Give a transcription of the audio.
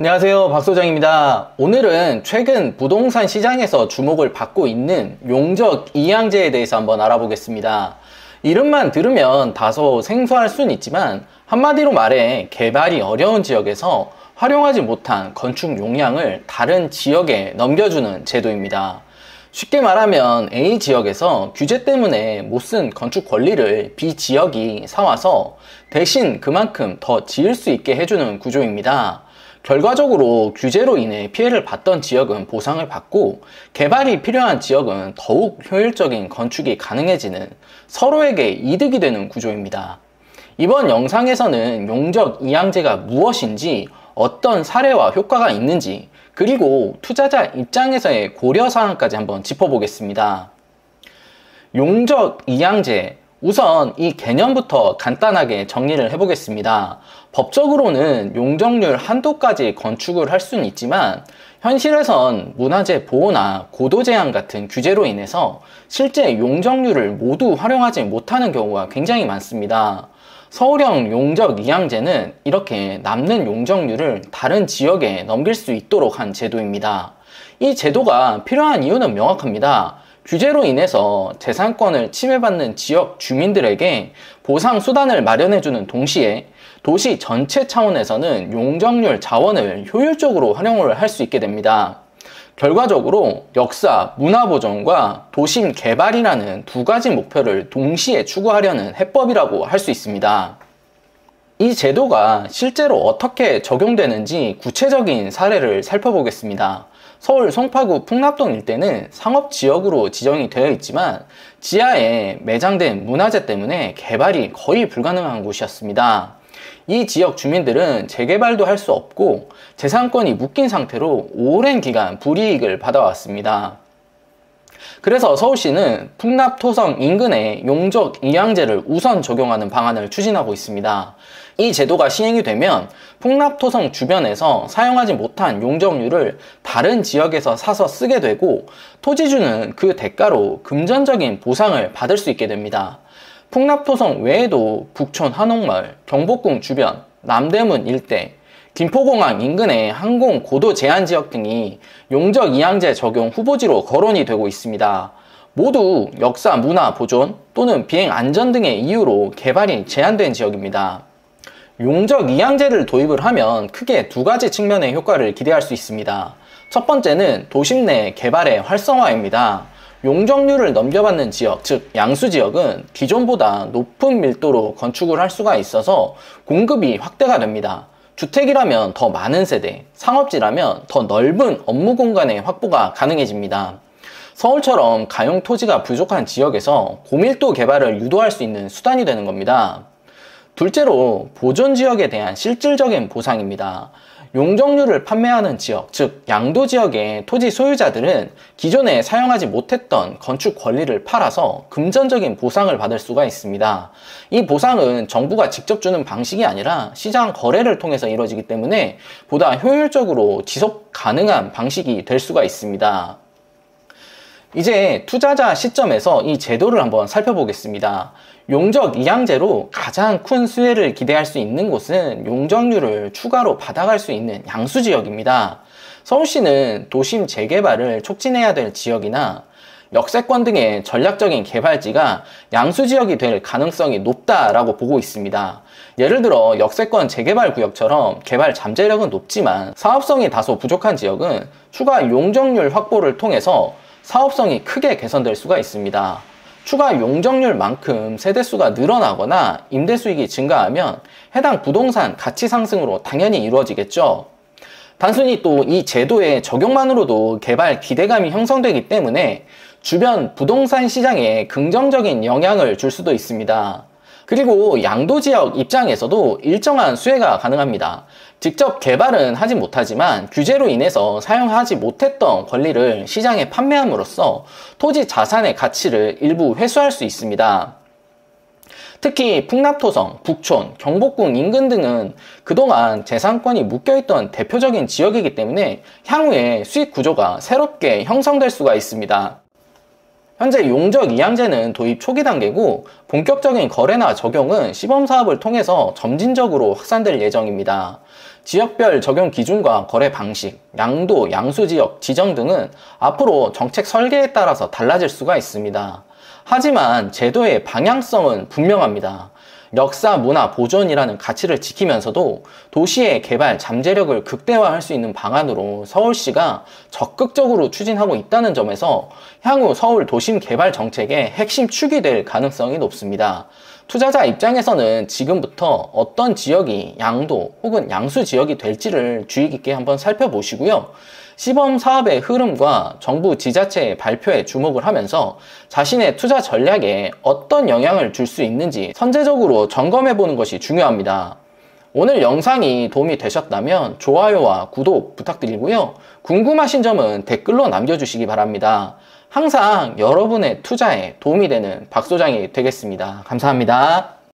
안녕하세요, 박 소장입니다. 오늘은 최근 부동산 시장에서 주목을 받고 있는 용적 이양제에 대해서 한번 알아보겠습니다. 이름만 들으면 다소 생소할 수는 있지만 한마디로 말해 개발이 어려운 지역에서 활용하지 못한 건축 용량을 다른 지역에 넘겨주는 제도입니다. 쉽게 말하면 A 지역에서 규제 때문에 못 쓴 건축 권리를 B 지역이 사와서 대신 그만큼 더 지을 수 있게 해주는 구조입니다. 결과적으로 규제로 인해 피해를 봤던 지역은 보상을 받고 개발이 필요한 지역은 더욱 효율적인 건축이 가능해지는 서로에게 이득이 되는 구조입니다. 이번 영상에서는 용적 이양제가 무엇인지, 어떤 사례와 효과가 있는지, 그리고 투자자 입장에서의 고려사항까지 한번 짚어보겠습니다. 용적 이양제, 우선 이 개념부터 간단하게 정리를 해보겠습니다. 법적으로는 용적률 한도까지 건축을 할 수는 있지만 현실에선 문화재 보호나 고도 제한 같은 규제로 인해서 실제 용적률을 모두 활용하지 못하는 경우가 굉장히 많습니다. 서울형 용적 이양제는 이렇게 남는 용적률을 다른 지역에 넘길 수 있도록 한 제도입니다. 이 제도가 필요한 이유는 명확합니다. 규제로 인해서 재산권을 침해받는 지역 주민들에게 보상 수단을 마련해주는 동시에 도시 전체 차원에서는 용적률 자원을 효율적으로 활용을 할 수 있게 됩니다. 결과적으로 역사, 문화 보존과 도심 개발이라는 두 가지 목표를 동시에 추구하려는 해법이라고 할 수 있습니다. 이 제도가 실제로 어떻게 적용되는지 구체적인 사례를 살펴보겠습니다. 서울 송파구 풍납동 일대는 상업지역으로 지정이 되어 있지만 지하에 매장된 문화재 때문에 개발이 거의 불가능한 곳이었습니다. 이 지역 주민들은 재개발도 할 수 없고 재산권이 묶인 상태로 오랜 기간 불이익을 받아왔습니다. 그래서 서울시는 풍납토성 인근에 용적 이양제를 우선 적용하는 방안을 추진하고 있습니다. 이 제도가 시행이 되면 풍납토성 주변에서 사용하지 못한 용적률을 다른 지역에서 사서 쓰게 되고 토지주는 그 대가로 금전적인 보상을 받을 수 있게 됩니다. 풍납토성 외에도 북촌 한옥마을, 경복궁 주변, 남대문 일대, 김포공항 인근의 항공 고도 제한 지역 등이 용적 이양제 적용 후보지로 거론이 되고 있습니다. 모두 역사 문화 보존 또는 비행 안전 등의 이유로 개발이 제한된 지역입니다. 용적 이양제를 도입을 하면 크게 두 가지 측면의 효과를 기대할 수 있습니다. 첫 번째는 도심 내 개발의 활성화입니다. 용적률을 넘겨받는 지역, 즉 양수지역은 기존보다 높은 밀도로 건축을 할 수가 있어서 공급이 확대가 됩니다. 주택이라면 더 많은 세대, 상업지라면 더 넓은 업무 공간의 확보가 가능해집니다. 서울처럼 가용 토지가 부족한 지역에서 고밀도 개발을 유도할 수 있는 수단이 되는 겁니다. 둘째로 보존지역에 대한 실질적인 보상입니다. 용적률을 판매하는 지역, 즉 양도지역의 토지 소유자들은 기존에 사용하지 못했던 건축 권리를 팔아서 금전적인 보상을 받을 수가 있습니다. 이 보상은 정부가 직접 주는 방식이 아니라 시장 거래를 통해서 이루어지기 때문에 보다 효율적으로 지속 가능한 방식이 될 수가 있습니다. 이제 투자자 시점에서 이 제도를 한번 살펴보겠습니다. 용적 이양제로 가장 큰 수혜를 기대할 수 있는 곳은 용적률을 추가로 받아갈 수 있는 양수지역입니다. 서울시는 도심 재개발을 촉진해야 될 지역이나 역세권 등의 전략적인 개발지가 양수지역이 될 가능성이 높다라고 보고 있습니다. 예를 들어 역세권 재개발 구역처럼 개발 잠재력은 높지만 사업성이 다소 부족한 지역은 추가 용적률 확보를 통해서 사업성이 크게 개선될 수가 있습니다. 추가 용적률만큼 세대수가 늘어나거나 임대수익이 증가하면 해당 부동산 가치 상승으로 당연히 이루어지겠죠. 단순히 또 이 제도의 적용만으로도 개발 기대감이 형성되기 때문에 주변 부동산 시장에 긍정적인 영향을 줄 수도 있습니다. 그리고 양도지역 입장에서도 일정한 수혜가 가능합니다. 직접 개발은 하지 못하지만 규제로 인해서 사용하지 못했던 권리를 시장에 판매함으로써 토지 자산의 가치를 일부 회수할 수 있습니다. 특히 풍납토성, 북촌, 경복궁 인근 등은 그동안 재산권이 묶여있던 대표적인 지역이기 때문에 향후에 수익 구조가 새롭게 형성될 수가 있습니다. 현재 용적 이양제는 도입 초기 단계고 본격적인 거래나 적용은 시범사업을 통해서 점진적으로 확산될 예정입니다. 지역별 적용 기준과 거래 방식, 양도, 양수지역 지정 등은 앞으로 정책 설계에 따라서 달라질 수가 있습니다. 하지만 제도의 방향성은 분명합니다. 역사 문화 보존이라는 가치를 지키면서도 도시의 개발 잠재력을 극대화할 수 있는 방안으로 서울시가 적극적으로 추진하고 있다는 점에서 향후 서울 도심 개발 정책의 핵심 축이 될 가능성이 높습니다. 투자자 입장에서는 지금부터 어떤 지역이 양도 혹은 양수 지역이 될지를 주의 깊게 한번 살펴보시고요. 시범 사업의 흐름과 정부 지자체의 발표에 주목을 하면서 자신의 투자 전략에 어떤 영향을 줄 수 있는지 선제적으로 점검해 보는 것이 중요합니다. 오늘 영상이 도움이 되셨다면 좋아요와 구독 부탁드리고요. 궁금하신 점은 댓글로 남겨주시기 바랍니다. 항상 여러분의 투자에 도움이 되는 박 소장이 되겠습니다. 감사합니다.